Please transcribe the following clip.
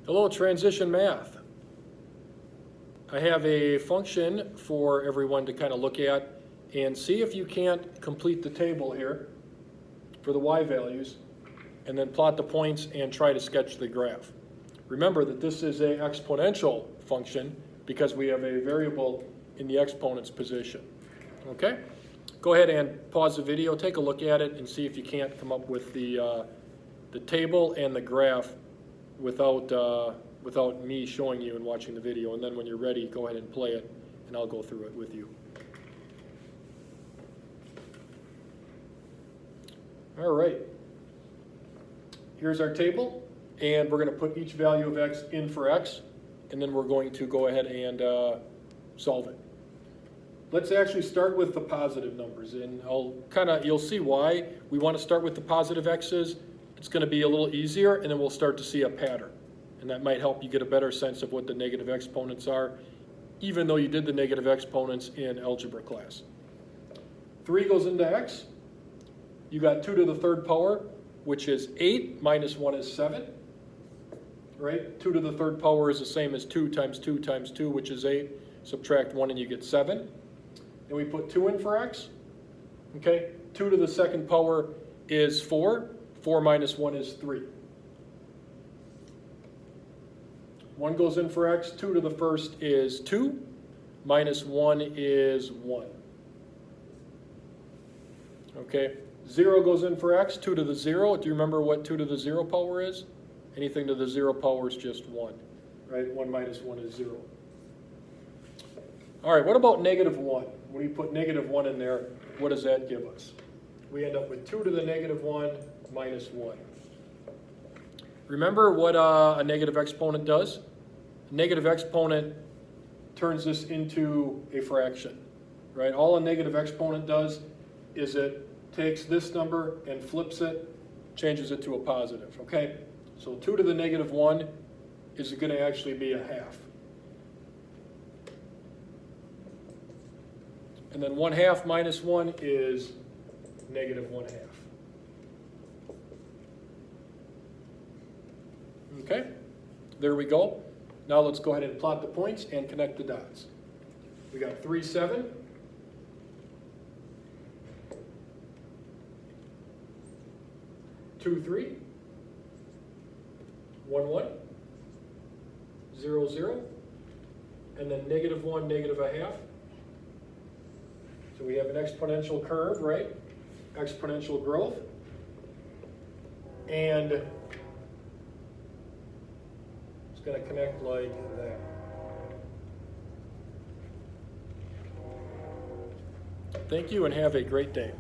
Hello, Transition Math. I have a function for everyone to kind of look at and see if you can't complete the table here for the y values and then plot the points and try to sketch the graph. Remember that this is an exponential function because we have a variable in the exponent's position. Okay? Go ahead and pause the video, take a look at it, and see if you can't come up with the table and the graph without me showing you and watching the video. And then when you're ready, go ahead and play it, and I'll go through it with you. All right. Here's our table, and we're going to put each value of x in for x, and then we're going to go ahead and solve it. Let's actually start with the positive numbers, and you'll see why we want to start with the positive x's. It's going to be a little easier, and then we'll start to see a pattern. And that might help you get a better sense of what the negative exponents are, even though you did the negative exponents in algebra class. 3 goes into x. You got 2 to the third power, which is 8, minus 1 is 7. Right? 2 to the third power is the same as 2 times 2 times 2, which is 8. Subtract 1 and you get 7. And we put 2 in for x. Okay? 2 to the second power is 4. 4 minus 1 is 3. 1 goes in for x. 2 to the first is 2. Minus 1 is 1. Okay? 0 goes in for x. 2 to the 0. Do you remember what 2 to the 0 power is? Anything to the 0 power is just 1. Right? 1 minus 1 is 0. All right, what about negative 1? When we put negative 1 in there, what does that give us? We end up with 2 to the negative 1 minus 1. Remember what a negative exponent does? A negative exponent turns this into a fraction, right? All a negative exponent does is it takes this number and flips it, changes it to a positive, okay? So 2 to the negative 1 is going to actually be a half. And then 1/2 minus 1 is negative 1/2. Okay, there we go. Now let's go ahead and plot the points and connect the dots. We got 3, 7. 2, 3. 1, 1. 0, 0. And then negative 1, negative 1/2. So we have an exponential curve, right? Exponential growth. And it's going to connect like that. Thank you and have a great day.